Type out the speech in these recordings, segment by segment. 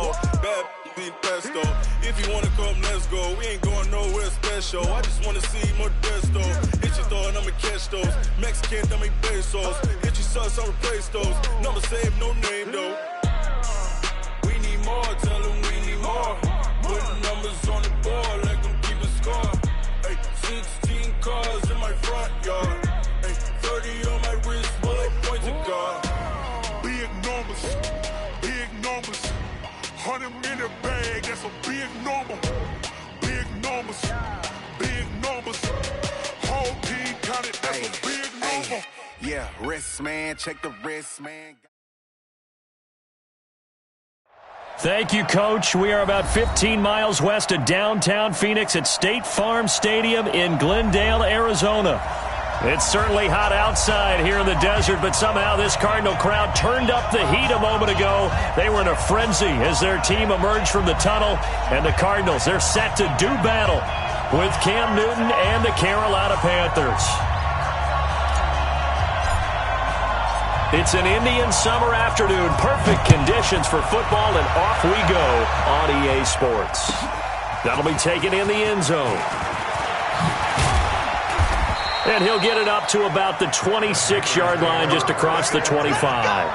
more. Bad be pesto. If you wanna come, let's go. We ain't going nowhere special. I just wanna see more desto. Hit your throw and I'ma catch those. Mexican, dummy pesos. Hit your sus, I'll replace those. Number save, no name though. We need more, tell them we need more. Putting numbers on the board, let them keep a score. Ay, 16 cars in my front yard. Ay, 30 on my wrist, bullet points of God. Big numbers, big numbers. 100 in the bag, that's a big number. Big numbers, big numbers. Whole team counted, that's a big number. Yeah, wrist man, check the wrist man. Thank you, Coach. We are about 15 miles west of downtown Phoenix at State Farm Stadium in Glendale, Arizona. It's certainly hot outside here in the desert, but somehow this Cardinal crowd turned up the heat a moment ago. They were in a frenzy as their team emerged from the tunnel, and the Cardinals, they're set to do battle with Cam Newton and the Carolina Panthers. It's an Indian summer afternoon. Perfect conditions for football, and off we go on EA Sports. That'll be taken in the end zone. And he'll get it up to about the 26-yard line, just across the 25.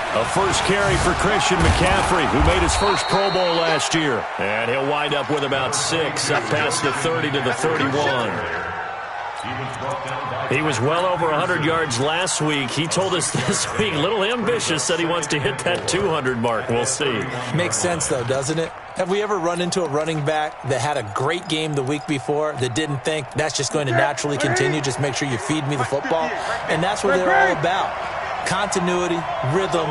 A first carry for Christian McCaffrey, who made his first Pro Bowl last year. And he'll wind up with about 6, up past the 30 to the 31. He was well over 100 yards last week. He told us this week, a little ambitious, said he wants to hit that 200 mark. We'll see. Makes sense, though, doesn't it? Have we ever run into a running back that had a great game the week before that didn't think that's just going to naturally continue? Just make sure you feed me the football. And that's what they're all about. Continuity, rhythm,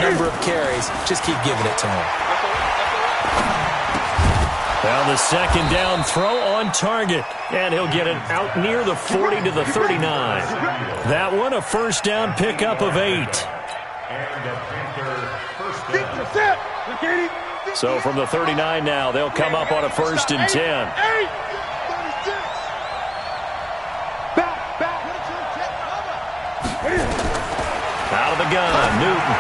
number of carries. Just keep giving it to him. Well, the second down throw on target. And he'll get it out near the 40 to the 39. That one, a first down pickup of 8. So from the 39 now, they'll come up on a 1st and 10. Out of the gun, Newton.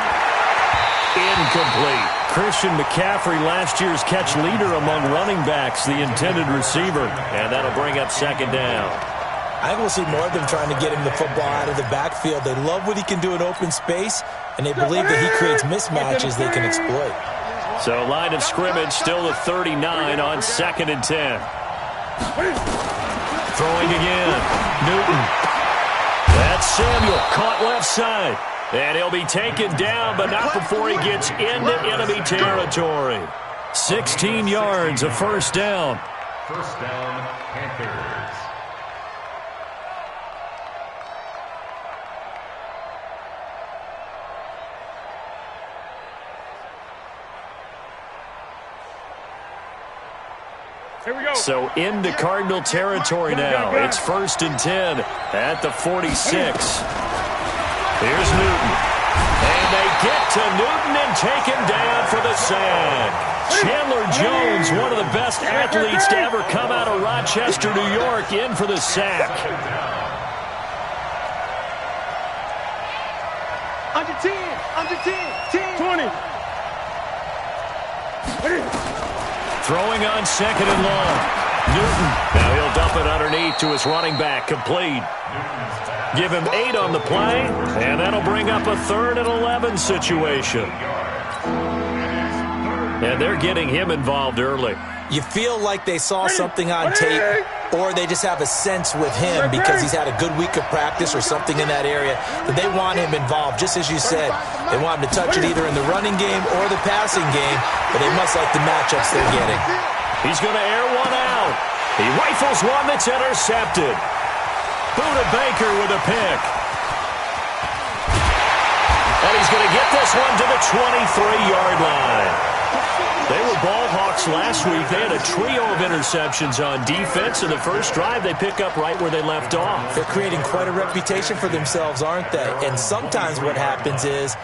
Incomplete. Christian McCaffrey, last year's catch leader among running backs, the intended receiver. And that'll bring up 2nd down. I think we'll see more of them trying to get him the football out of the backfield. They love what he can do in open space, and they believe that he creates mismatches they can exploit. So line of scrimmage still the 39 on 2nd and 10. Throwing again. Newton. That's Samuel, caught left side. And he'll be taken down, but not before he gets into enemy territory. 16 yards, a first down. First down, Panthers. So into Cardinal territory now. It's 1st and 10 at the 46. Here's Newton. And they get to Newton and take him down for the sack. Chandler Jones, one of the best athletes to ever come out of Rochester, New York, in for the sack. Under 10, 10, 20. Throwing on 2nd and long. Newton. Now he'll dump it underneath to his running back. Complete. Give him 8 on the play, and that'll bring up a 3rd and 11 situation. And they're getting him involved early. You feel like they saw something on tape, or they just have a sense with him because he's had a good week of practice or something in that area that they want him involved. Just as you said, they want him to touch it either in the running game or the passing game, but they must like the matchups they're getting. He's going to air one out. He rifles one that's intercepted. Buda Baker with a pick. And he's going to get this one to the 23-yard line. They were ball hawks last week. They had a trio of interceptions on defense. In the first drive, they pick up right where they left off. They're creating quite a reputation for themselves, aren't they? And sometimes what happens is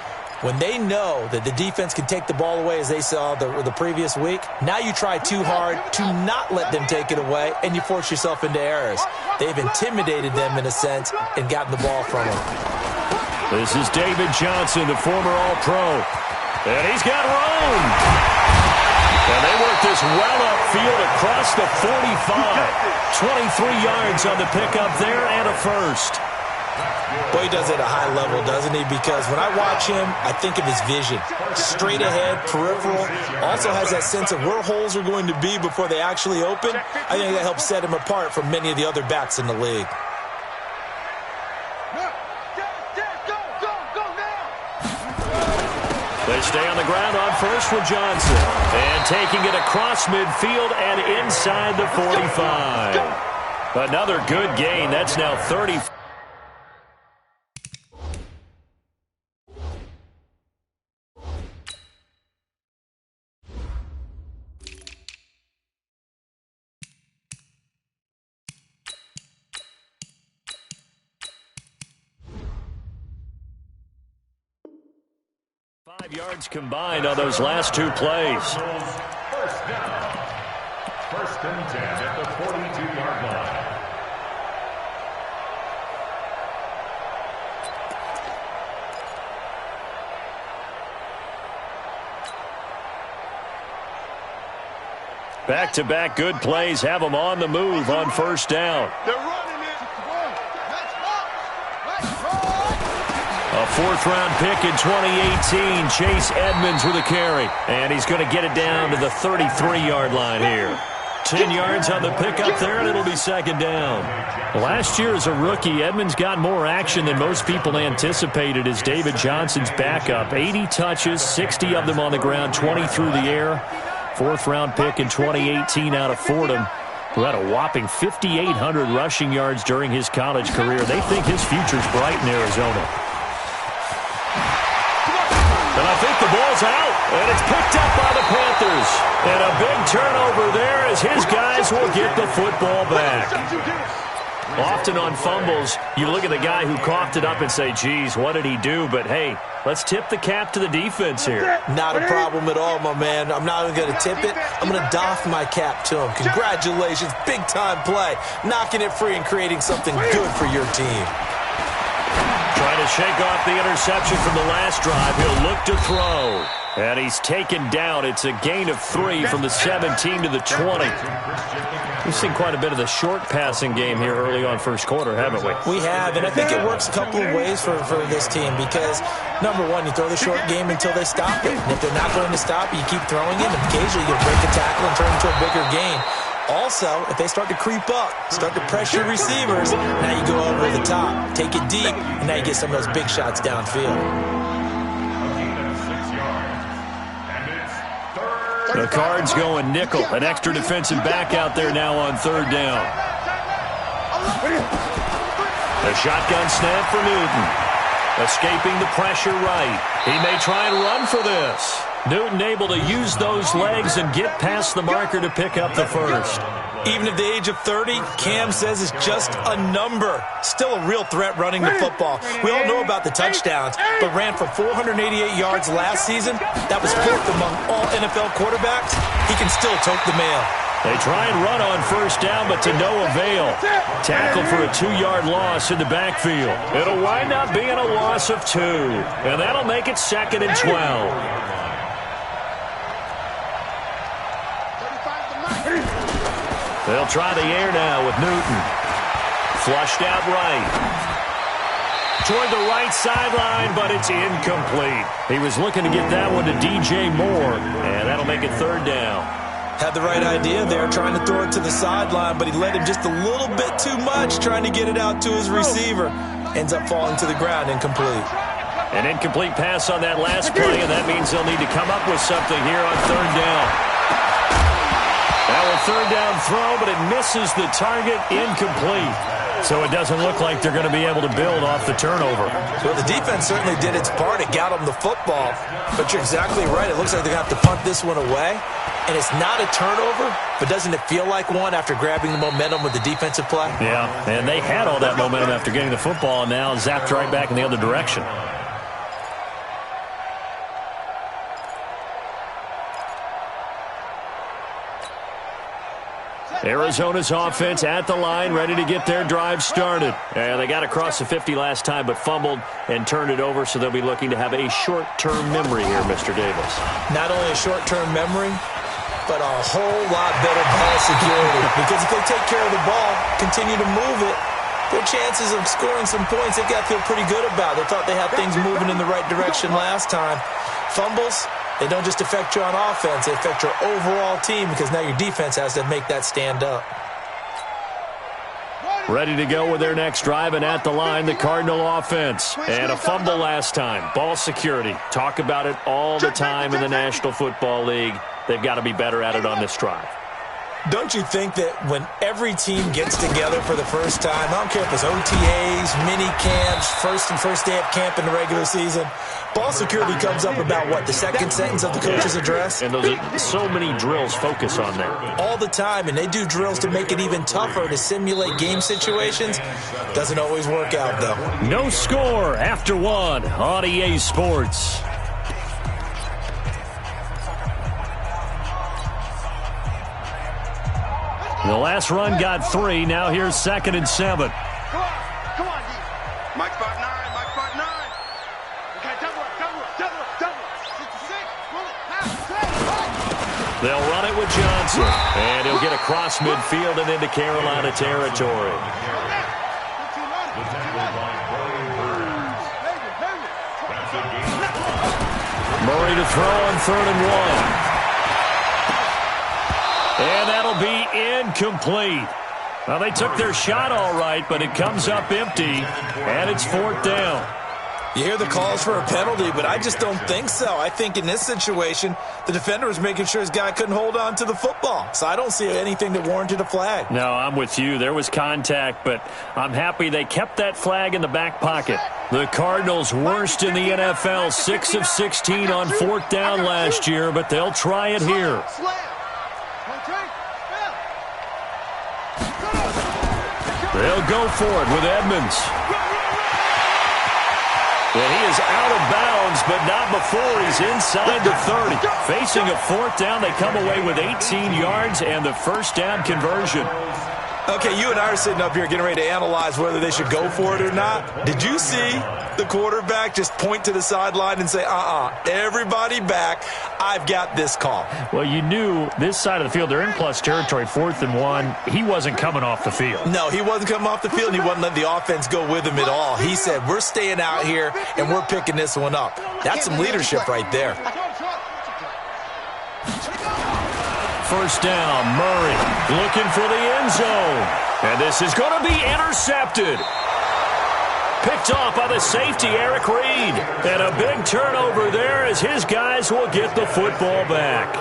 when they know that the defense can take the ball away, as they saw the previous week, now you try too hard to not let them take it away, and you force yourself into errors. They've intimidated them in a sense and gotten the ball from them. This is David Johnson, the former All-Pro. And he's got room. And they work this well upfield across the 45. 23 yards on the pickup there and a first. Boy, he does it at a high level, doesn't he? Because when I watch him, I think of his vision. Straight ahead, peripheral. Also has that sense of where holes are going to be before they actually open. I think that helps set him apart from many of the other backs in the league. They stay on the ground on first with Johnson. And taking it across midfield and inside the 45. Another good gain. That's now 30. Yards combined on those last two plays. First down. First and 10 at the 42-yard line. Back-to-back good plays have them on the move on first down. They're running it. A fourth-round pick in 2018, Chase Edmonds with a carry. And he's going to get it down to the 33-yard line here. 10 yards on the pickup there, and it'll be second down. Last year as a rookie, Edmonds got more action than most people anticipated as David Johnson's backup. 80 touches, 60 of them on the ground, 20 through the air. Fourth-round pick in 2018 out of Fordham, who had a whopping 5,800 rushing yards during his college career. They think his future's bright in Arizona. And I think the ball's out, and it's picked up by the Panthers. And a big turnover there as his guys will get the football back. Often on fumbles, you look at the guy who coughed it up and say, geez, what did he do? But, hey, let's tip the cap to the defense here. Not a problem at all, my man. I'm not even going to tip it. I'm going to doff my cap to him. Congratulations, big-time play. Knocking it free and creating something good for your team. Trying to shake off the interception from the last drive. He'll look to throw. And he's taken down. It's a gain of 3 from the 17 to the 20. We've seen quite a bit of the short passing game here early on first quarter, haven't we? We have, and I think it works a couple of ways for this team because, number one, you throw the short game until they stop it. And if they're not going to stop it, you keep throwing it, and occasionally you'll break a tackle and turn it into a bigger gain. Also, if they start to creep up, start to pressure receivers, now you go over the top, take it deep, and now you get some of those big shots downfield. The Cards going nickel. An extra defensive back out there now on third down. A shotgun snap for Newton. Escaping the pressure right. He may try and run for this. Newton able to use those legs and get past the marker to pick up the first. Even at the age of 30, Cam says it's just a number. Still a real threat running the football. We all know about the touchdowns, but ran for 488 yards last season. That was fourth among all NFL quarterbacks. He can still tote the mail. They try and run on first down, but to no avail. Tackle for a 2-yard loss in the backfield. It'll wind up being a loss of 2, and that'll make it second and 12. They'll try the air now with Newton. Flushed out right. Toward the right sideline, but it's incomplete. He was looking to get that one to DJ Moore, and that'll make it third down. Had the right idea there, trying to throw it to the sideline, but he led him just a little bit too much, trying to get it out to his receiver. Ends up falling to the ground, incomplete. An incomplete pass on that last play, and that means they'll need to come up with something here on third down. Now a third down throw, but it misses the target, incomplete. So it doesn't look like they're going to be able to build off the turnover. Well, the defense certainly did its part. It got them the football. But you're exactly right. It looks like they're going to have to punt this one away. And it's not a turnover, but doesn't it feel like one after grabbing the momentum with the defensive play? Yeah, and they had all that momentum after getting the football, and now zapped right back in the other direction. Arizona's offense at the line, ready to get their drive started. They got across the 50 last time, but fumbled and turned it over, so they'll be looking to have a short-term memory here, Mr. Davis. Not only a short-term memory, but a whole lot better ball security. Because if they take care of the ball, continue to move it, their chances of scoring some points, they got to feel pretty good about. They thought they had things moving in the right direction last time. Fumbles, they don't just affect you on offense, they affect your overall team because now your defense has to make that stand up. Ready to go with their next drive, and at the line, the Cardinal offense. And a fumble last time. Ball security. Talk about it all the time in the National Football League. They've got to be better at it on this drive. Don't you think that when every team gets together for the first time, I don't care if it's OTAs, mini camps, first day of camp in the regular season, ball security comes up about what, the second sentence of the coach's address? And those are so many drills focus on that. All the time, and they do drills to make it even tougher to simulate game situations. Doesn't always work out, though. No score after one on EA Sports. The last run got 3. Now here's 2nd and 7. Come on, D. Mike spot 9. Okay, double. 66. Roll it. Pass. They'll run it with Johnson. And he'll get across midfield and into Carolina territory. Murray to throw on 3rd and 1. And that'll be incomplete. Well, they took their shot all right, but it comes up empty, and it's 4th down. You hear the calls for a penalty, but I just don't think so. I think in this situation, the defender was making sure his guy couldn't hold on to the football. So I don't see anything that warranted a flag. No, I'm with you. There was contact, but I'm happy they kept that flag in the back pocket. The Cardinals worst in the NFL, 6 of 16 on 4th down last year, but they'll try it here. They'll go for it with Edmonds. And he is out of bounds, but not before he's inside the 30. Facing a 4th down, they come away with 18 yards and the first down conversion. Okay, you and I are sitting up here getting ready to analyze whether they should go for it or not. Did you see the quarterback just point to the sideline and say, everybody back, I've got this call? Well, you knew this side of the field, they're in plus territory, 4th and 1. He wasn't coming off the field. No, he wasn't coming off the field, and he wasn't letting the offense go with him at all. He said, we're staying out here, and we're picking this one up. That's some leadership right there. First down, Murray looking for the end zone. And this is going to be intercepted. Picked off by the safety, Eric Reed. And a big turnover there as his guys will get the football back.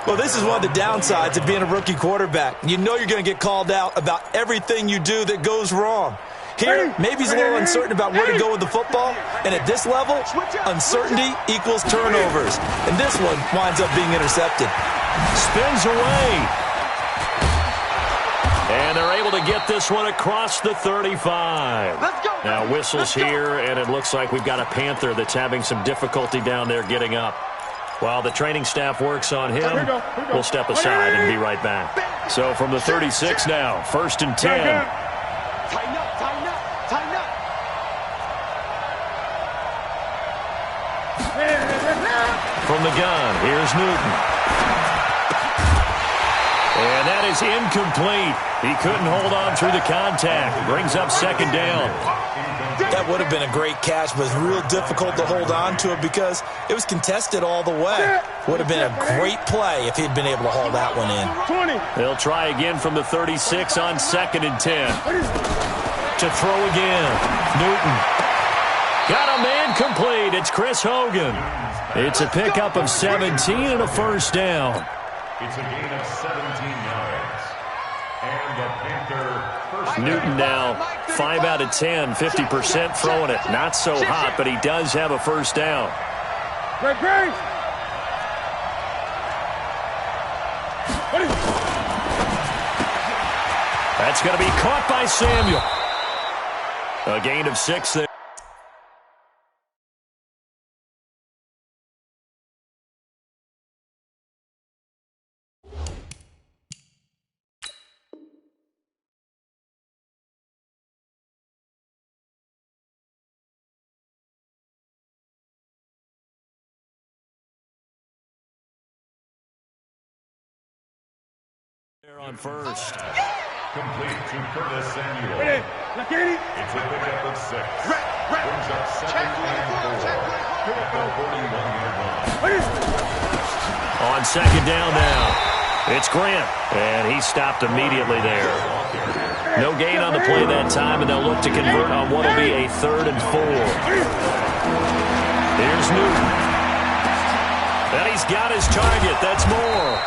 Well, this is one of the downsides of being a rookie quarterback. You know you're going to get called out about everything you do that goes wrong. Here, maybe he's a little uncertain about where to go with the football. And at this level, uncertainty equals turnovers. And this one winds up being intercepted. Spins away. And they're able to get this one across the 35. Now whistles here, and it looks like we've got a Panther that's having some difficulty down there getting up. While the training staff works on him, we'll step aside and be right back. So from the 36 now, 1st and 10. Tighten up. From the gun, here's Newton. And that is incomplete. He couldn't hold on through the contact. Brings up 2nd down. That would have been a great catch, but it's real difficult to hold on to it because it was contested all the way. Would have been a great play if he'd been able to haul that one in. 20. They'll try again from the 36 on 2nd and 10. To throw again. Newton. Got a man complete. It's Chris Hogan. It's a pickup of 17 and a first down. It's a gain of 17 yards. And the Panther first Newton now 5 out of 10, 50% throwing it. Not so hot, but he does have a first down. That's going to be caught by Samuel. A gain of 6 there. On first. complete to Curtis Samuel. It's a pickup of 6. Brings up 7 and 4. At the 41-yard line. On second down now, it's Grant, and he stopped immediately there. No gain on the play that time, and they'll look to convert on what will be a 3rd and 4. Here's Newton. And he's got his target. That's Moore.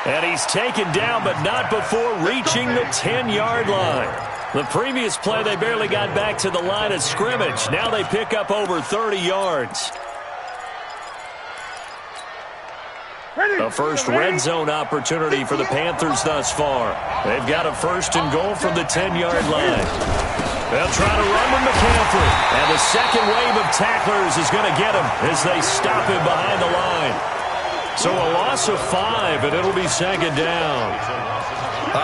And he's taken down, but not before reaching the 10-yard line. The previous play, they barely got back to the line of scrimmage. Now they pick up over 30 yards. A first red zone opportunity for the Panthers thus far. They've got a 1st and goal from the 10-yard line. They'll try to run with McCaffrey. And the second wave of tacklers is going to get him as they stop him behind the line. So a loss of 5, and it'll be second down.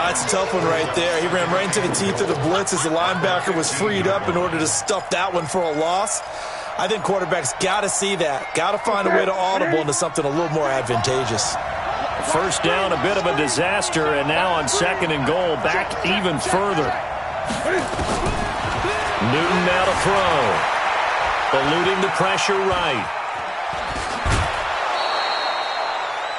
It's a tough one right there. He ran right into the teeth of the blitz as the linebacker was freed up in order to stuff that one for a loss. I think quarterbacks got to see that. Got to find a way to audible into something a little more advantageous. First down, a bit of a disaster, and now on 2nd and goal, back even further. Newton now to throw. Eluding the pressure right.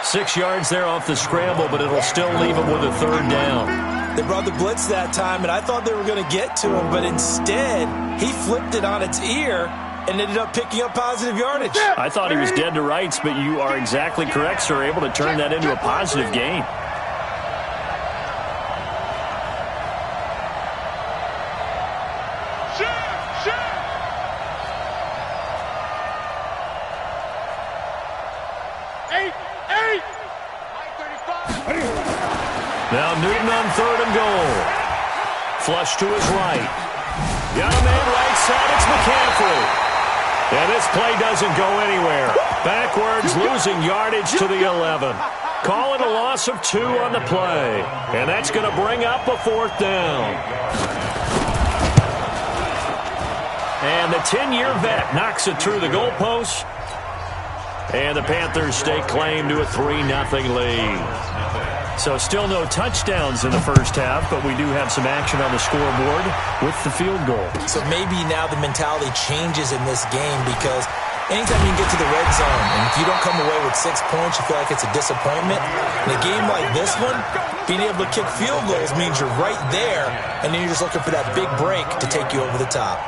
6 yards there off the scramble, but it'll still leave him with a 3rd down. They brought the blitz that time, and I thought they were going to get to him, but instead, he flipped it on its ear and ended up picking up positive yardage. I thought he was dead to rights, but you are exactly correct, sir. Able to turn that into a positive gain. Now Newton on 3rd and goal. Flush to his right. Got a man right side. It's McCaffrey. And this play doesn't go anywhere. Backwards, losing yardage to the 11. Call it a loss of 2 on the play. And that's going to bring up a 4th down. And the 10-year vet knocks it through the goalpost. And the Panthers stake claim to a 3-0 lead. So still no touchdowns in the first half, but we do have some action on the scoreboard with the field goal. So maybe now the mentality changes in this game because anytime you can get to the red zone, and if you don't come away with 6 points, you feel like it's a disappointment. In a game like this one, being able to kick field goals means you're right there, and then you're just looking for that big break to take you over the top.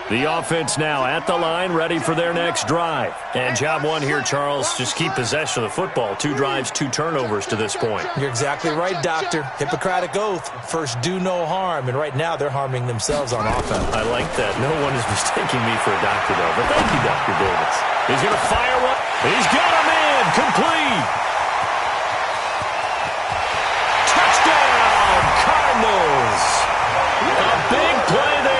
The offense now at the line, ready for their next drive. And job one here, Charles, just keep possession of the football. 2 drives, 2 turnovers to this point. You're exactly right, Doctor. Hippocratic oath. First, do no harm. And right now, they're harming themselves on offense. I like that. No one is mistaking me for a doctor, though. But thank you, Dr. Davis. He's going to fire one. He's got him in. Complete. Touchdown, Cardinals. A big play there.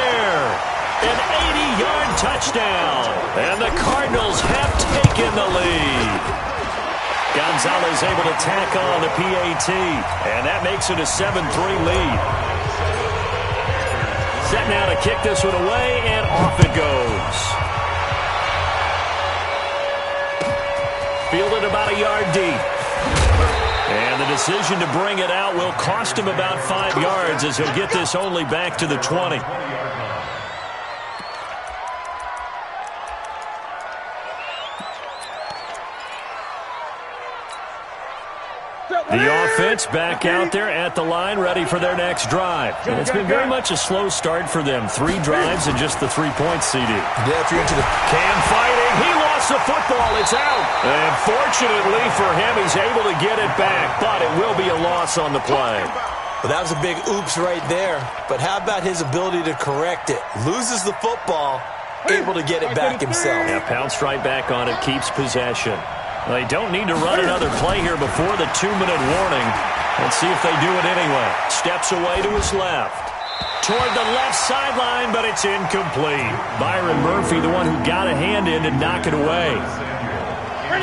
An 80-yard touchdown, and the Cardinals have taken the lead. Gonzalez able to tack on the PAT, and that makes it a 7-3 lead. Set now to kick this one away, and off it goes. Fielded about a yard deep. And the decision to bring it out will cost him about 5 yards as he'll get this only back to the 20. The offense back out there at the line, ready for their next drive. And it's been very much a slow start for them. 3 drives and just the 3 points, CD. Yeah, if you're into the... Cam fighting. He lost the football. It's out. And fortunately for him, he's able to get it back. But it will be a loss loss on the play. Well, that was a big oops right there. But how about his ability to correct it? Loses the football, able to get it back himself. Yeah, pounced right back on it, keeps possession. They don't need to run another play here before the 2-minute warning. Let's see if they do it anyway. Steps away to his left. Toward the left sideline, but it's incomplete. Byron Murphy, the one who got a hand in to knock it away.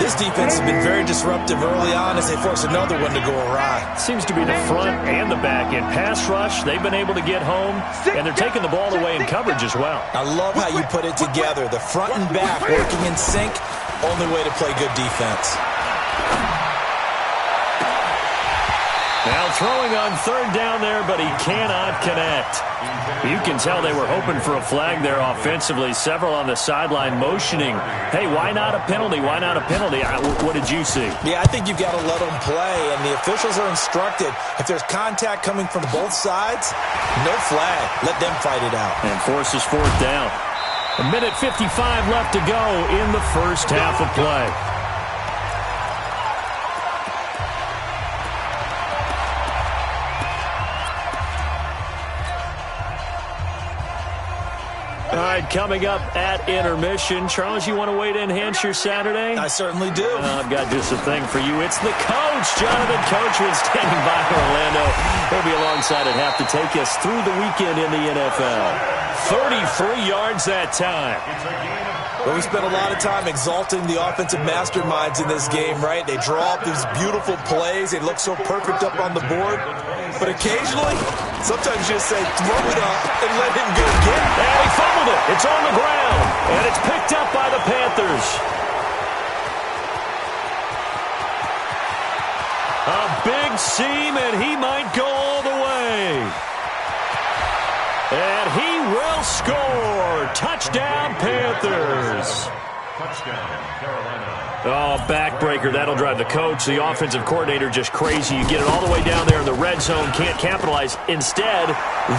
This defense has been very disruptive early on as they force another one to go awry. Seems to be the front and the back end. Pass rush, they've been able to get home, and they're taking the ball away in coverage as well. I love how you put it together. The front and back working in sync, only way to play good defense. Now throwing on third down there, but he cannot connect. You can tell they were hoping for a flag there offensively. Several on the sideline motioning, hey, why not a penalty? Why not a penalty? What did you see? Yeah, I think you've got to let them play, and the officials are instructed. If there's contact coming from both sides, no flag. Let them fight it out. And forces fourth down. 1:55 left to go in the first half of play. All right, coming up at intermission. Charles, you want to wait to enhance your Saturday? I certainly do. I've got just a thing for you. It's the coach, Jonathan Coachman, standing by Orlando. He'll be alongside at half to take us through the weekend in the NFL. 33 yards that time. Well, we spent a lot of time exalting the offensive masterminds in this game, right? They draw up these beautiful plays. They look so perfect up on the board. But occasionally, sometimes you just say, throw it up and let him go get it. And he fumbled it. It's on the ground. And it's picked up by the Panthers. A big seam, and he might go all the way. And he will score. Touchdown, Panthers. Touchdown, Carolina. Oh, backbreaker. That'll drive the coach, the offensive coordinator, just crazy. You get it all the way down there in the red zone, can't capitalize. Instead,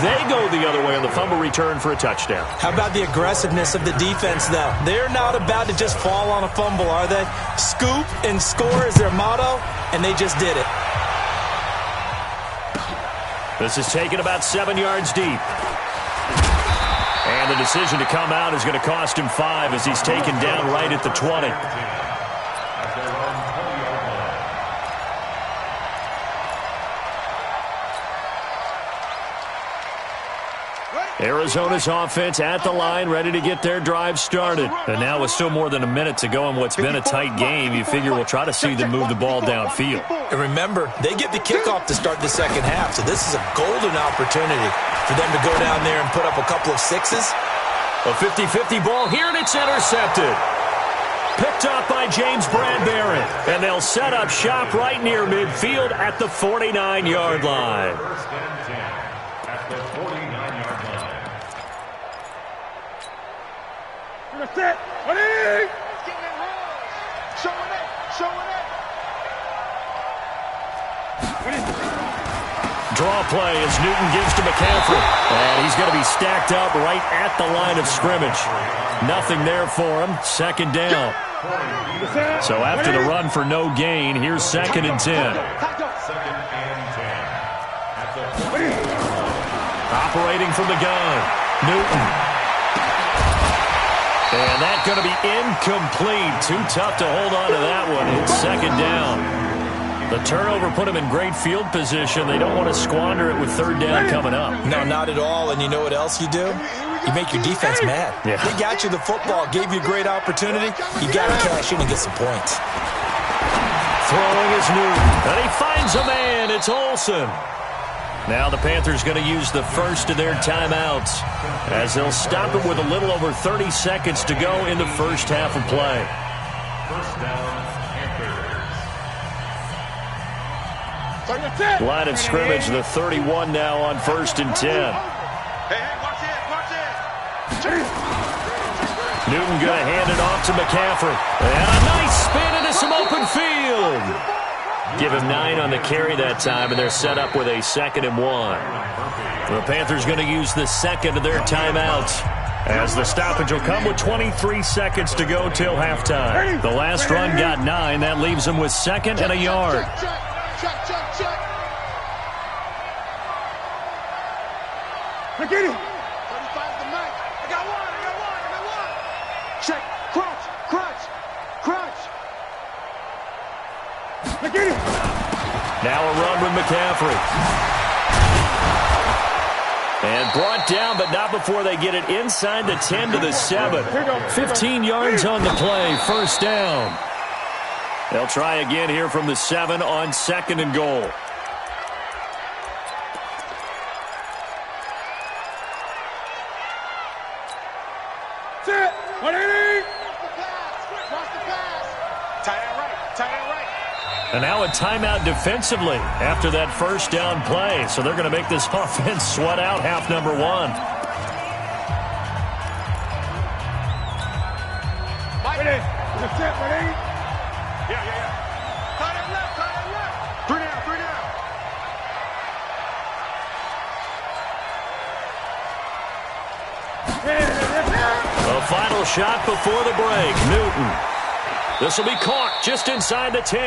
they go the other way on the fumble return for a touchdown. How about the aggressiveness of the defense, though? They're not about to just fall on a fumble, are they? Scoop and score is their motto, and they just did it. This is taken about 7 yards deep. And the decision to come out is going to cost him 5 as he's taken down right at the 20. Arizona's offense at the line, ready to get their drive started. And now with still more than a minute to go in what's been a tight game, you figure we'll try to see them move the ball downfield. And remember, they get the kickoff to start the second half, so this is a golden opportunity for them to go down there and put up a couple of sixes. A 50-50 ball here, and it's intercepted. Picked up by James Bradbury. And they'll set up shop right near midfield at the 49-yard line. First and 10 at the 49-yard line. That's it. Ready? Getting it wrong. Showing it. Showing it. Draw play as Newton gives to McCaffrey. And he's going to be stacked up right at the line of scrimmage. Nothing there for him. Second down. So after the run for no gain, here's 2nd and 10. 2nd and 10 at the 40. Operating from the gun. Newton. And that's going to be incomplete. Too tough to hold on to that one. It's 2nd down. The turnover put him in great field position. They don't want to squander it with 3rd down coming up. No, not at all. And you know what else you do? You make your defense mad. Yeah. They got you the football, gave you a great opportunity. You got to cash in and get some points. Throwing is Newton. And he finds a man. It's Olsen. Now the Panthers going to use the first of their timeouts as they'll stop it with a little over 30 seconds to go in the first half of play. First down, Panthers. Line of scrimmage, the 31 now on 1st and 10. Hey, watch it. Watch it. Newton going to hand it off to McCaffrey. And a nice spin into some open field. Give him 9 on the carry that time, and they're set up with a 2nd and 1. The Panthers going to use the second of their timeouts as the stoppage will come with 23 seconds to go till halftime. The last run got 9. That leaves them with 2nd and a yard. Check. Look at him. 35 the mic. I got one. Check. Crunch. Look at him. Now a run with McCaffrey. And brought down, but not before they get it inside the 10 to the 7. 15 yards on the play, first down. They'll try again here from the 7 on 2nd and goal. Sit. 180. And now a timeout defensively after that first down play. So they're going to make this offense sweat out half number 1. Ready. Set. Ready. Yeah. Tight end left. 3 down. The final shot before the break. Newton. This will be caught just inside the 10.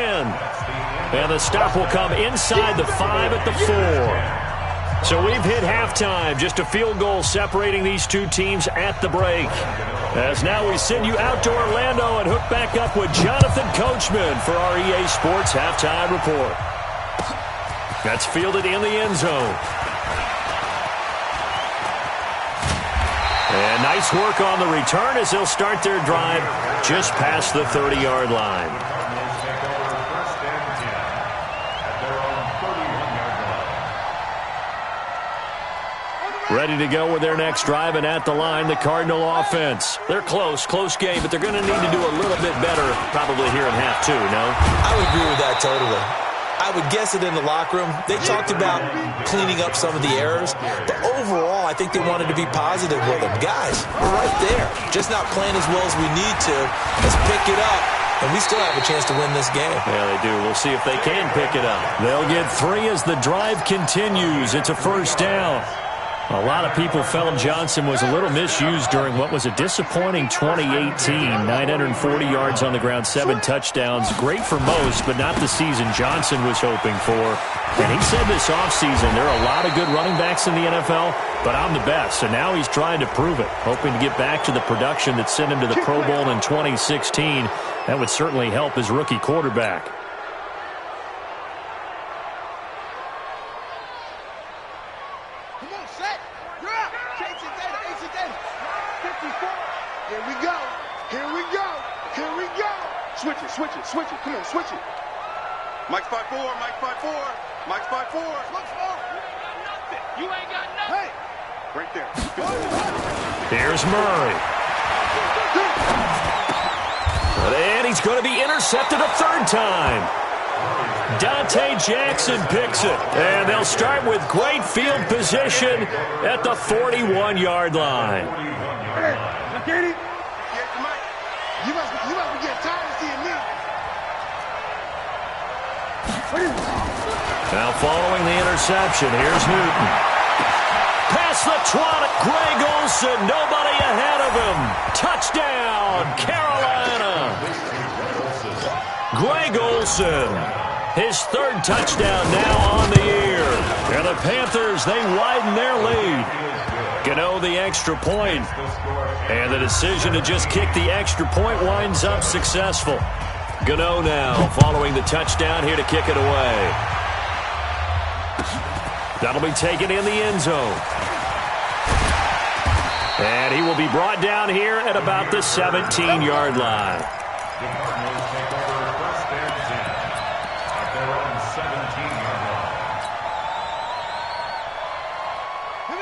And the stop will come inside the 5 at the 4. So we've hit halftime. Just a field goal separating these two teams at the break. As now we send you out to Orlando and hook back up with Jonathan Coachman for our EA Sports Halftime Report. That's fielded in the end zone. And nice work on the return as they'll start their drive just past the 30-yard line. Ready to go with their next drive, and at the line, the Cardinal offense. They're close game, but they're going to need to do a little bit better probably here in half 2, no? I would agree with that totally. I would guess it in the locker room. They talked about cleaning up some of the errors, but overall, I think they wanted to be positive with them. Guys, we're right there. Just not playing as well as we need to. Let's pick it up, and we still have a chance to win this game. Yeah, they do. We'll see if they can pick it up. They'll get 3 as the drive continues. It's a first down. A lot of people felt Johnson was a little misused during what was a disappointing 2018. 940 yards on the ground, 7 touchdowns. Great for most, but not the season Johnson was hoping for. And he said this offseason, there are a lot of good running backs in the NFL, but I'm the best. So now he's trying to prove it, hoping to get back to the production that sent him to the Pro Bowl in 2016. That would certainly help his rookie quarterback. Switch it. Come on, switch it. Mike's 5'4". Mike's 5'4". You ain't got nothing. Hey. Right there. Here's Murray. And he's going to be intercepted a 3rd time. Dante Jackson picks it. And they'll start with great field position at the 41-yard line. Look at it. You must be getting tired of seeing me. Now following the interception, here's Newton. Past the 20, Greg Olsen, nobody ahead of him. Touchdown, Carolina. Greg Olsen, his 3rd touchdown now on the year. And the Panthers, they widen their lead. Gano the extra point. And the decision to just kick the extra point winds up successful. Gano now following the touchdown here to kick it away. That'll be taken in the end zone. And he will be brought down here at about the 17-yard line.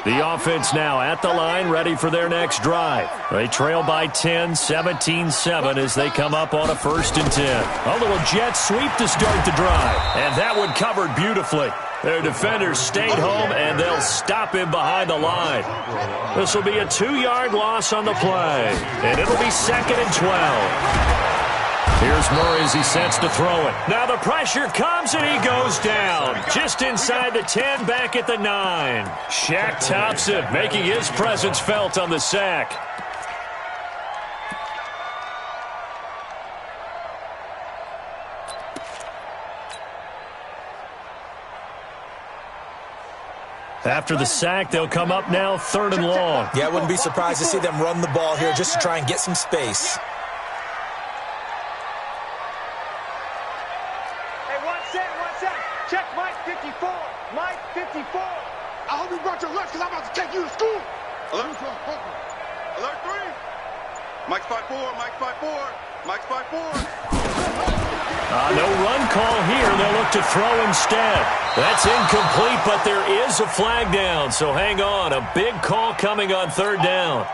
The offense now at the line, ready for their next drive. They trail by 10, 17-7 as they come up on a 1st and 10. A little jet sweep to start the drive. And that one covered beautifully. Their defenders stayed home, and they'll stop him behind the line. This will be a 2-yard loss on the play. And it'll be 2nd and 12. Here's Murray as he sets to throw it. Now the pressure comes and he goes down. Just inside the 10, back at the 9. Shaq Thompson making his presence felt on the sack. After the sack, they'll come up now 3rd and long. Yeah, I wouldn't be surprised to see them run the ball here just to try and get some space. Hey, one set. Check Mike 54. Mike 54. I hope you brought your lunch because I'm about to take you to school. Alert 3. Mike's 5-4. Mike's 5-4. Mike's 5-4. No run call here. They'll look to throw instead. That's incomplete, but there is a flag down. So hang on. A big call coming on 3rd down.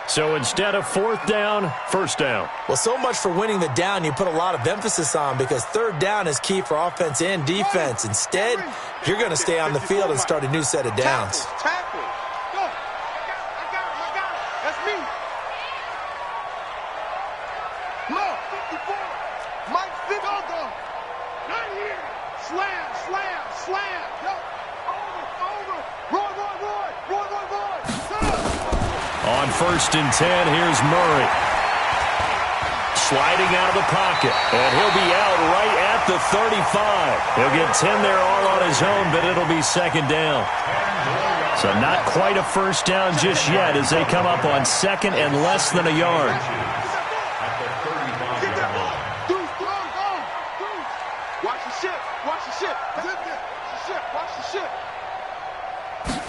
So instead of 4th down, 1st down. Well, so much for winning the down you put a lot of emphasis on because 3rd down is key for offense and defense. Instead, you're going to stay on the field and start a new set of downs. Tackle. Go. I got him. That's me. Look, 54. Mike 54. Not here. Slam. Yo. Over. Roy. On 1st and 10, here's Murray. Sliding out of the pocket, and he'll be out right at the 35. He'll get 10 there all on his own, but it'll be 2nd down. So not quite a 1st down just yet as they come up on 2nd and less than a yard. Watch the ship. Watch the ship. Let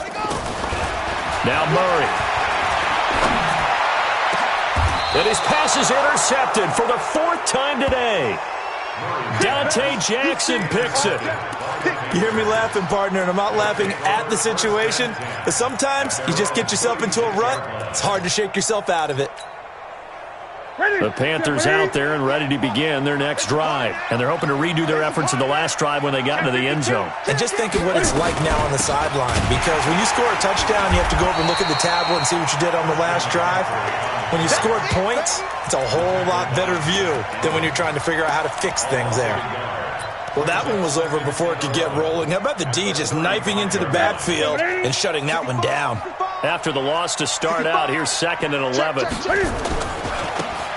it go. Now Murray. And his pass is intercepted for the 4th time today. Dante Jackson picks it. You hear me laughing, partner, and I'm not laughing at the situation, but sometimes you just get yourself into a rut. It's hard to shake yourself out of it. The Panthers out there and ready to begin their next drive. And they're hoping to redo their efforts in the last drive when they got into the end zone. And just think of what it's like now on the sideline, because when you score a touchdown, you have to go over and look at the tablet and see what you did on the last drive. When you scored points, it's a whole lot better view than when you're trying to figure out how to fix things there. Well, that one was over before it could get rolling. How about the D just knifing into the backfield and shutting that one down? After the loss to start out, here's 2nd and 11.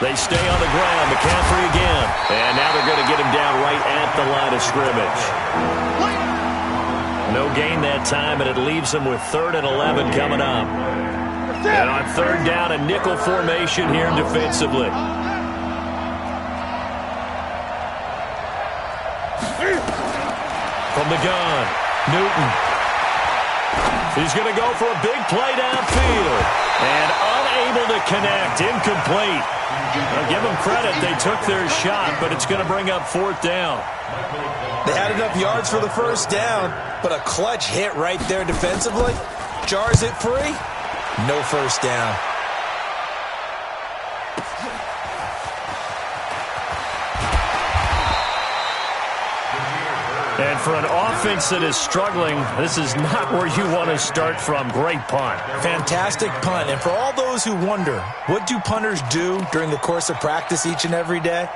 They stay on the ground. McCaffrey again. And now they're going to get him down right at the line of scrimmage. No gain that time, and it leaves them with 3rd and 11 coming up. And on 3rd down, a nickel formation here defensively. From the gun, Newton. He's going to go for a big play downfield. And unable to connect, incomplete. I'll give them credit, they took their shot, but it's going to bring up 4th down. They had enough yards for the 1st down, but a clutch hit right there defensively. Jars it free, no 1st down. And for an offense that is struggling, this is not where you want to start from. Great punt. Fantastic punt. And for all those who wonder, what do punters do during the course of practice each and every day?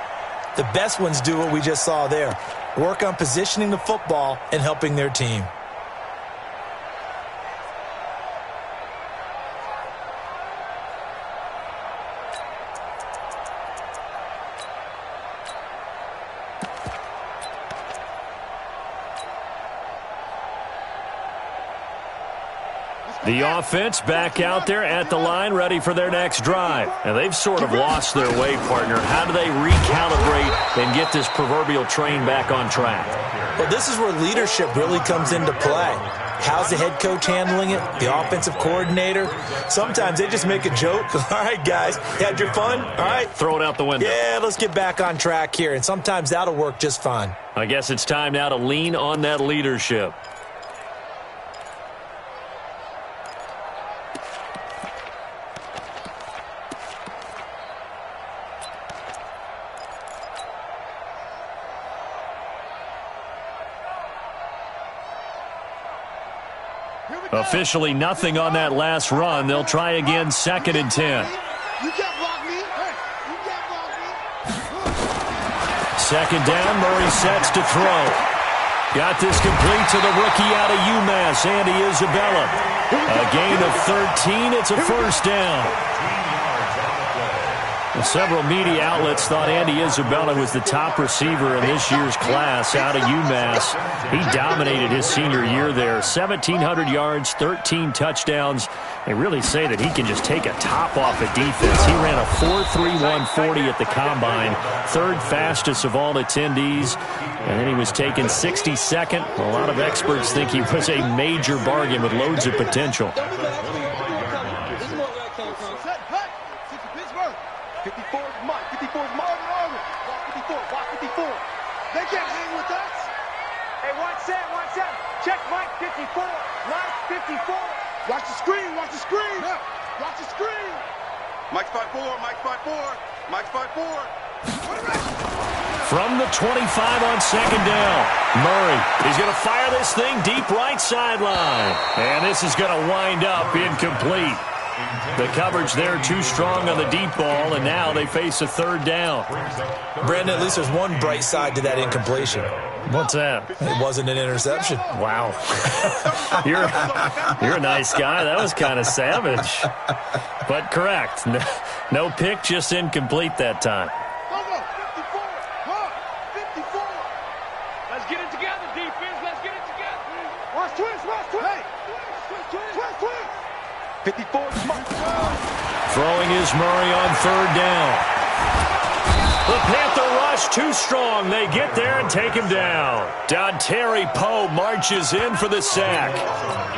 The best ones do what we just saw there. Work on positioning the football and helping their team. The offense back out there at the line, ready for their next drive. And they've sort of lost their way, partner. How do they recalibrate and get this proverbial train back on track? Well, this is where leadership really comes into play. How's the head coach handling it? The offensive coordinator? Sometimes they just make a joke. All right, guys, you had your fun? All right. Throw it out the window. Yeah, let's get back on track here. And sometimes that'll work just fine. I guess it's time now to lean on that leadership. Officially nothing on that last run. They'll try again, 2nd and 10. You can't block me. Hey, you can't block me. 2nd down, Murray sets to throw. Got this complete to the rookie out of UMass, Andy Isabella. A gain of 13, it's a 1st down. Several media outlets thought Andy Isabella was the top receiver in this year's class out of UMass. He dominated his senior year there. 1,700 yards, 13 touchdowns. They really say that he can just take a top off a defense. He ran a 4.31 40 at the Combine, third fastest of all attendees. And then he was taken 62nd. A lot of experts think he was a major bargain with loads of potential. 54 is Mike. 54 is Marvin. Block 54. Block 54. They can't hang with us. Hey, watch that. Check Mike 54. Mike 54. Watch the screen. Watch the screen. Yeah. Watch the screen. Mike's 5-4. Mike's 5-4. Mike's 5-4. From the 25 on second down, Murray. He's going to fire this thing deep right sideline. And this is going to wind up incomplete. The coverage there too strong on the deep ball, and now they face a third down. Brandon, at least there's one bright side to that incompletion. What's that? It wasn't an interception. Wow. You're a nice guy. That was kind of savage. But correct. No pick, just incomplete that time. 54. Let's get it together, defense. Let's get it together. Watch twist. Hey. Twist. 54 is Mike. Throwing is Murray on third down. The Panther rush too strong. They get there and take him down. Dontari Poe marches in for the sack.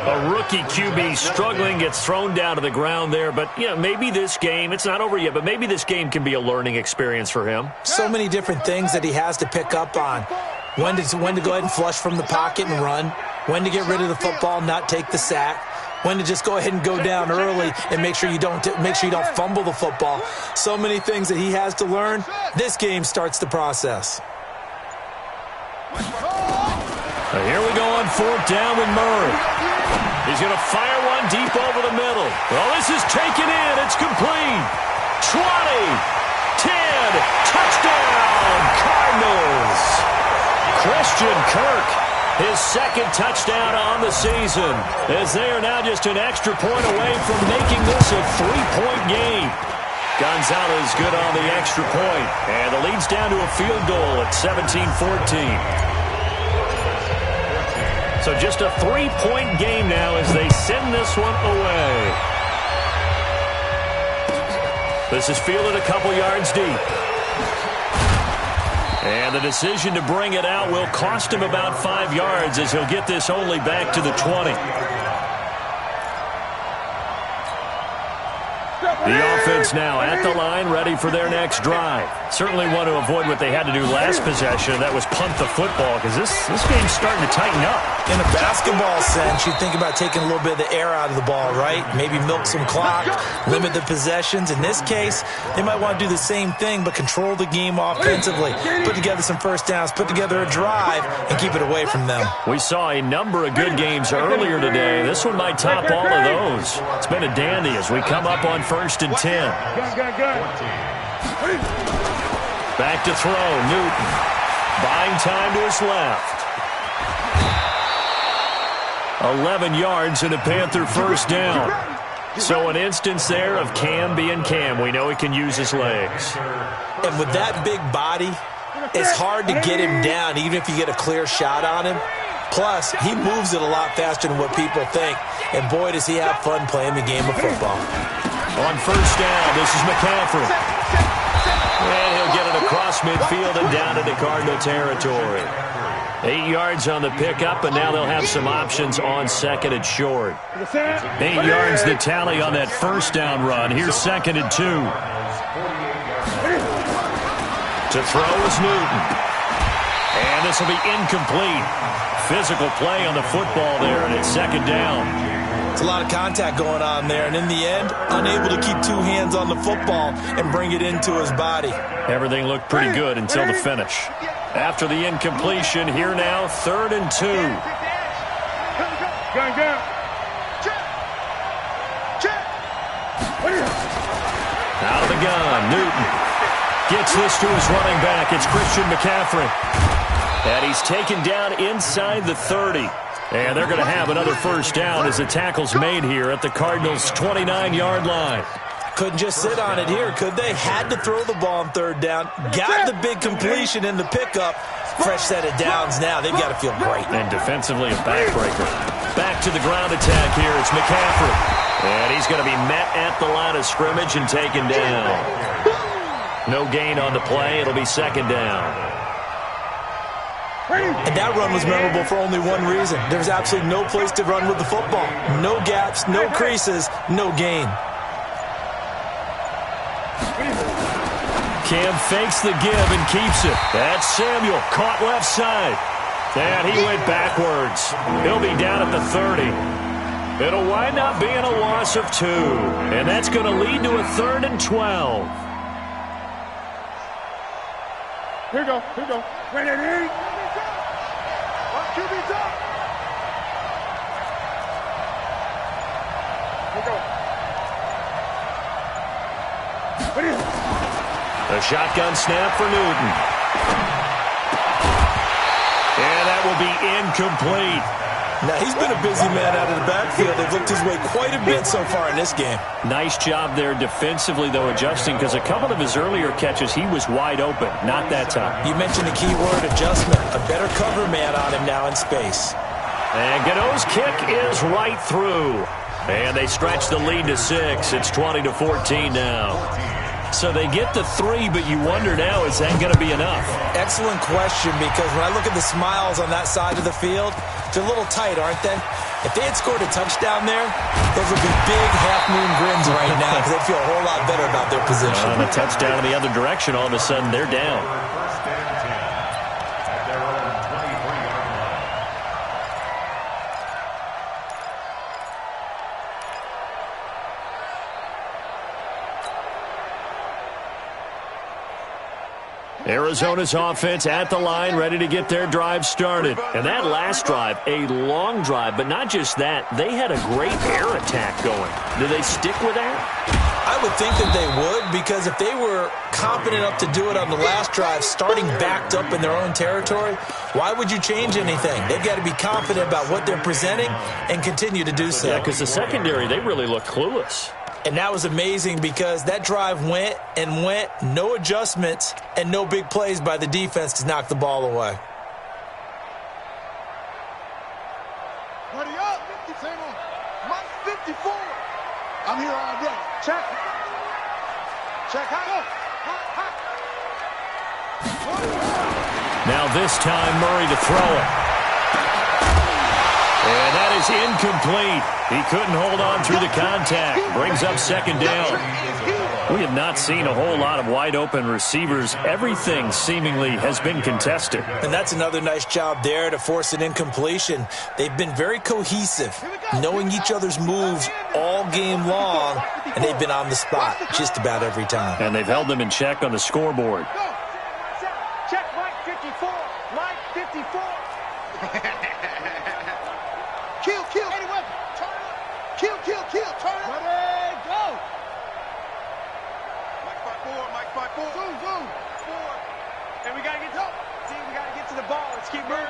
A rookie QB struggling, gets thrown down to the ground there. But, maybe this game, it's not over yet, but maybe this game can be a learning experience for him. So many different things that he has to pick up on. When to go ahead and flush from the pocket and run. When to get rid of the football, not take the sack. When to just go ahead and go down early and make sure you don't fumble the football. So many things that he has to learn. This game starts the process. Here we go on fourth down with Murray. He's going to fire one deep over the middle. Well, this is taken in. It's complete. 20, 10, touchdown, Cardinals. Christian Kirk, his second touchdown on the season, as they are now just an extra point away from making this a 3-point game. Gonzalez good on the extra point, and the lead's down to a field goal at 17-14. So just a 3-point game now as they send this one away. This is fielded a couple yards deep. And the decision to bring it out will cost him about 5 yards as he'll get this only back to the 20. The offense now at the line, ready for their next drive. Certainly want to avoid what they had to do last possession. That was punt the football, because this game's starting to tighten up. In a basketball sense, you think about taking a little bit of the air out of the ball, right? Maybe milk some clock, limit the possessions. In this case, they might want to do the same thing, but control the game offensively. Put together some first downs, put together a drive, and keep it away from them. We saw a number of good games earlier today. This one might top all of those. It's been a dandy as we come up on 1st and 10. Back to throw, Newton. Buying time to his left. 11 yards and a Panther first down. So an instance there of Cam being Cam. We know he can use his legs. And with that big body, it's hard to get him down, even if you get a clear shot on him. Plus, he moves it a lot faster than what people think. And boy, does he have fun playing the game of football. On first down, this is McCaffrey. And he'll get it across midfield and down into Cardinal territory. 8 yards on the pickup, and now they'll have some options on second and short. 8 yards the tally on that first down run. Here's 2nd and 2. To throw is Newton. And this will be incomplete. Physical play on the football there, and it's 2nd down. It's a lot of contact going on there, and in the end, unable to keep two hands on the football and bring it into his body. Everything looked pretty good until the finish. After the incompletion, here now, 3rd and 2. Out of the gun, Newton gets this to his running back. It's Christian McCaffrey. And he's taken down inside the 30. And they're going to have another first down as the tackle's made here at the Cardinals' 29-yard line. Couldn't just sit on it here, could they? Had to throw the ball on third down. Got the big completion in the pickup. Fresh set of downs now. They've got to feel great. And defensively, a backbreaker. Back to the ground attack here. It's McCaffrey. And he's going to be met at the line of scrimmage and taken down. No gain on the play. It'll be second down. And that run was memorable for only one reason. There was absolutely no place to run with the football. No gaps, no creases, no gain. Cam fakes the give and keeps it. That's Samuel, caught left side. And he went backwards. He'll be down at the 30. It'll wind up being a loss of 2. And that's going to lead to a 3rd and 12. Here we go. Ready, ready. QB's up. Here we go. Ready. A shotgun snap for Newton. And that will be incomplete. Now, he's been a busy man out of the backfield. They've looked his way quite a bit so far in this game. Nice job there defensively, though, adjusting, because a couple of his earlier catches, he was wide open. Not that time. You mentioned the key word, adjustment. A better cover man on him now in space. And Gano's kick is right through. And they stretch the lead to 6. It's 20-14 now. So they get to 3, but you wonder now, is that going to be enough? Excellent question, because when I look at the smiles on that side of the field, they're a little tight, aren't they? If they had scored a touchdown there, those would be big half-moon grins right now because they feel a whole lot better about their position. On a touchdown in the other direction, all of a sudden they're down. Arizona's offense at the line, ready to get their drive started. And that last drive, a long drive, but not just that. They had a great air attack going. Do they stick with that? I would think that they would, because if they were competent enough to do it on the last drive, starting backed up in their own territory, why would you change anything? They've got to be confident about what they're presenting and continue to do so. Yeah, because the secondary, they really look clueless. And that was amazing because that drive went and went, no adjustments, and no big plays by the defense to knock the ball away. Ready up. Mike 54. I'm here all day. Check. High. Now this time, Murray to throw it. And that is incomplete. He couldn't hold on through the contact. Brings up second down. We have not seen a whole lot of wide-open receivers. Everything seemingly has been contested. And that's another nice job there to force an incompletion. They've been very cohesive, knowing each other's moves all game long, and they've been on the spot just about every time. And they've held them in check on the scoreboard. Check Mike 54. Mike 54. Kill. Any weapon. Turn it up. Kill. Turn it up. Ready, go. Mike 5-4. Zoom. 4. And we got to get to the ball. Let's keep moving.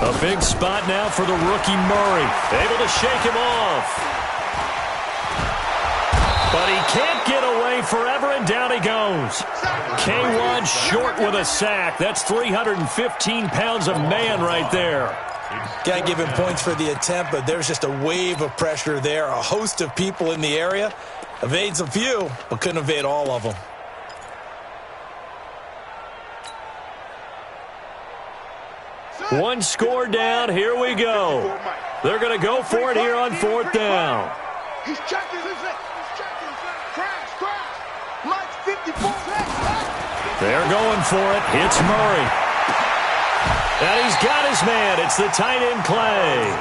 A big spot now for the rookie Murray. Able to shake him off. But he can't get away forever, and down he goes. K1 short with a sack. That's 315 pounds of man right there. Got to give him points for the attempt, but there's just a wave of pressure there. A host of people in the area. Evades a few, but couldn't evade all of them. One score down. Here we go. They're going to go for it here on 4th down. He's checking. Crash. Mike 54. They're going for it. It's Murray. And he's got his man. It's the tight end Clay.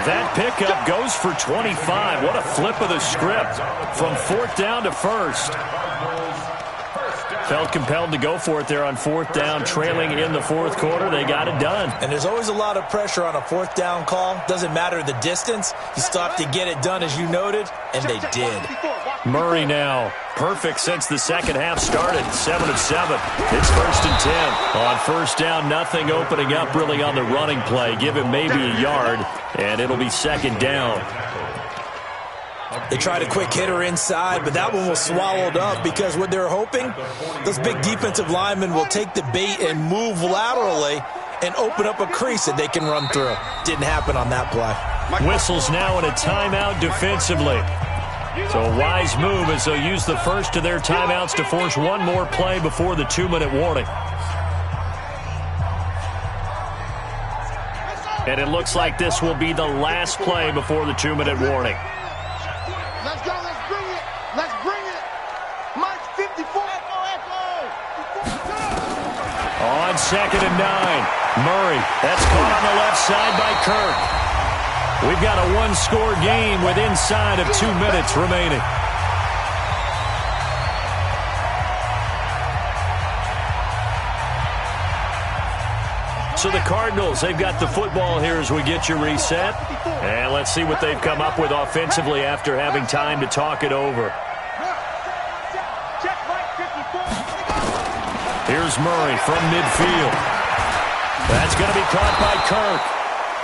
That pickup goes for 25. What a flip of the script from 4th down to 1st. Felt compelled to go for it there on 4th down, trailing in the 4th quarter. They got it done. And there's always a lot of pressure on a 4th down call. Doesn't matter the distance. You still have to get it done, as you noted, and they did. Murray now, perfect since the second half started. 7 of 7. It's 1st and 10. On 1st down, nothing opening up really on the running play. Give him maybe a yard, and it'll be 2nd down. They tried a quick hitter inside, but that one was swallowed up because what they're hoping, those big defensive linemen will take the bait and move laterally and open up a crease that they can run through. Didn't happen on that play. Whistles now in a timeout defensively. So a wise move as they'll use the first of their timeouts to force one more play before the 2-minute warning. And it looks like this will be the last play before the 2-minute warning. Let's go, let's bring it. Let's bring it. Mike 54. On 2nd and 9. Murray. That's caught on the left side by Kirk. We've got a one-score game with inside of 2 minutes remaining. So the Cardinals, they've got the football here as we get you reset. And let's see what they've come up with offensively after having time to talk it over. Here's Murray from midfield. That's going to be caught by Kirk.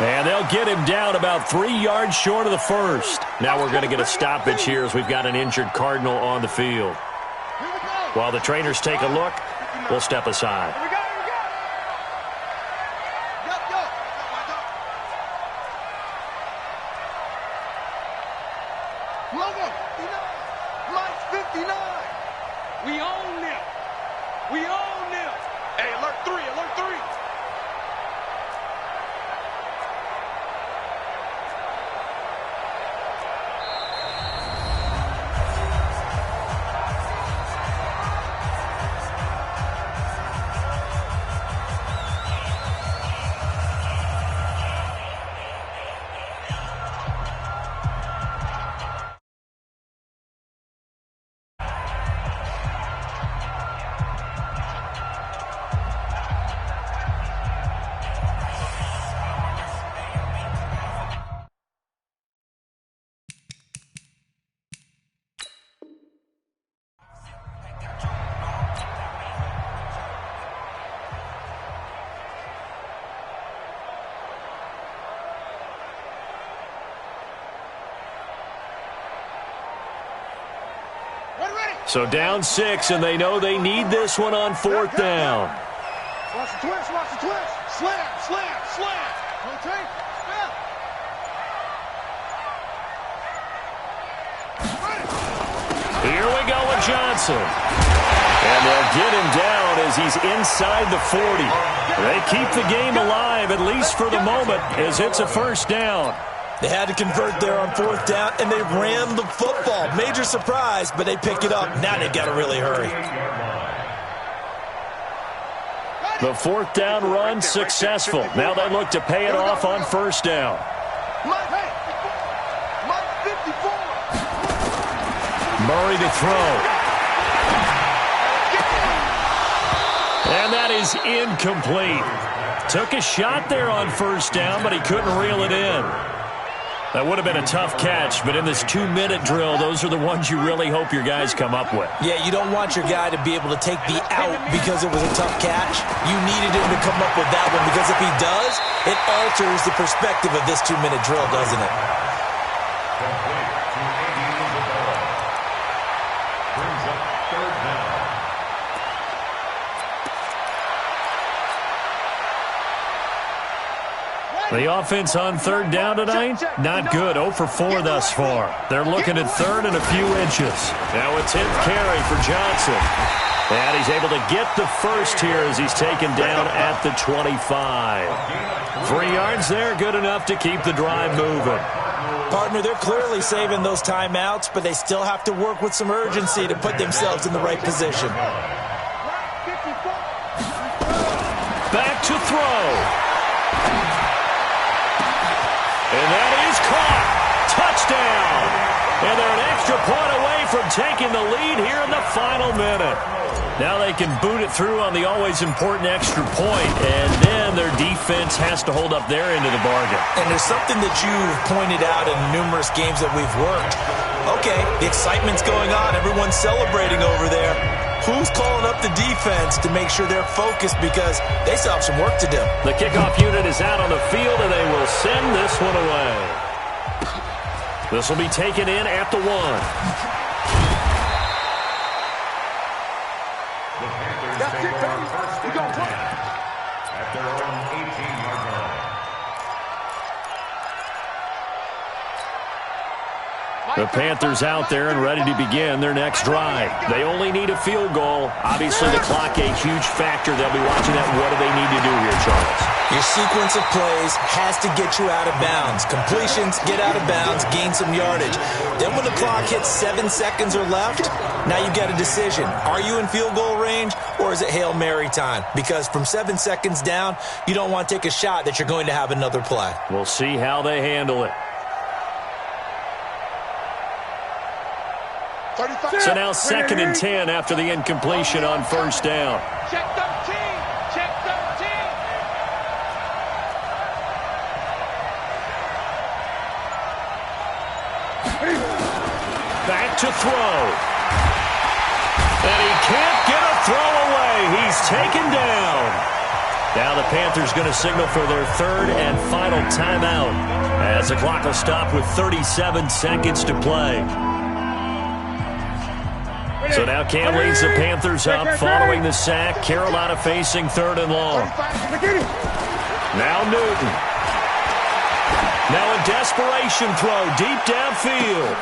And they'll get him down about 3 yards short of the first. Now we're going to get a stoppage here as we've got an injured Cardinal on the field. While the trainers take a look, we'll step aside. Mike's 59. We own them. We own them. Hey, alert 3, alert 3. So down 6, and they know they need this one on 4th down. Watch the twist, watch the twist. Slam, slam, slam. Okay, snap. Here we go with Johnson. And they'll get him down as he's inside the 40. They keep the game alive, at least for the moment, as it's a first down. They had to convert there on 4th down, and they ran the football. Major surprise, but they pick it up. Now they've got to really hurry. The 4th down run successful. Now they look to pay it off on 1st down. Murray to throw. And that is incomplete. Took a shot there on 1st down, but he couldn't reel it in. That would have been a tough catch, but in this 2-minute drill, those are the ones you really hope your guys come up with. Yeah, you don't want your guy to be able to take the out because it was a tough catch. You needed him to come up with that one because if he does, it alters the perspective of this 2-minute drill, doesn't it? The offense on 3rd down tonight, not good. 0 for 4 thus far. They're looking at 3rd and a few inches. Now a 10th carry for Johnson. And he's able to get the first here as he's taken down at the 25. 3 yards there, good enough to keep the drive moving. Partner, they're clearly saving those timeouts, but they still have to work with some urgency to put themselves in the right position. Back to throw. And that is caught. Touchdown. And they're an extra point away from taking the lead here in the final minute. Now they can boot it through on the always important extra point, and then their defense has to hold up their end of the bargain. And there's something that you've pointed out in numerous games that we've worked. Okay, the excitement's going on. Everyone's celebrating over there. Who's calling up the defense to make sure they're focused because they still have some work to do? The kickoff unit is out on the field, and they will send this one away. This will be taken in at the 1. The Panthers take over first and 10 at their own 18-yard line. The Panthers out there and ready to begin their next drive. They only need a field goal. Obviously, the clock a huge factor. They'll be watching that. What do they need to do here, Charles? Your sequence of plays has to get you out of bounds. Completions, get out of bounds, gain some yardage. Then when the clock hits 7 seconds or left, now you get a decision. Are you in field goal range or is it Hail Mary time? Because from 7 seconds down, you don't want to take a shot that you're going to have another play. We'll see how they handle it. So now 2nd and 10 after the incompletion on first down. Check 13. Check 13. Back to throw. And he can't get a throw away. He's taken down. Now the Panthers going to signal for their 3rd and final timeout as the clock will stop with 37 seconds to play. So now Cam leads the Panthers up following the sack. Carolina facing 3rd and long. Now Newton. Now a desperation throw deep downfield.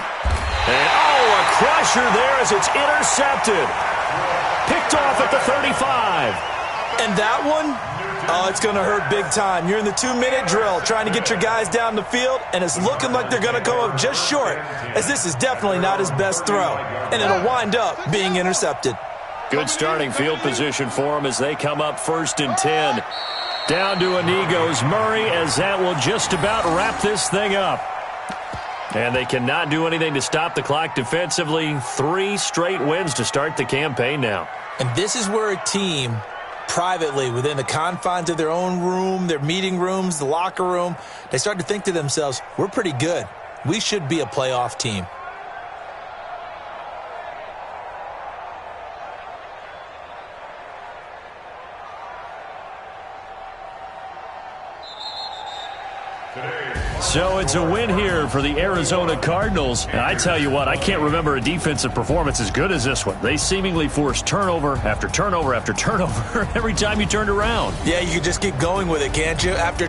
And a crusher there as it's intercepted. Picked off at the 35. And that one, it's going to hurt big time. You're in the 2-minute drill trying to get your guys down the field, and it's looking like they're going to come up just short, as this is definitely not his best throw, and it'll wind up being intercepted. Good starting field position for them as they come up 1st and 10. Down to a knee goes Murray, as that will just about wrap this thing up. And they cannot do anything to stop the clock defensively. 3 straight wins to start the campaign now. And this is where a team privately, within the confines of their own room, their meeting rooms, the locker room, they start to think to themselves, we're pretty good. We should be a playoff team. So it's a win here for the Arizona Cardinals. And I tell you what, I can't remember a defensive performance as good as this one. They seemingly forced turnover after turnover after turnover every time you turned around. Yeah, you can just keep going with it, can't you? After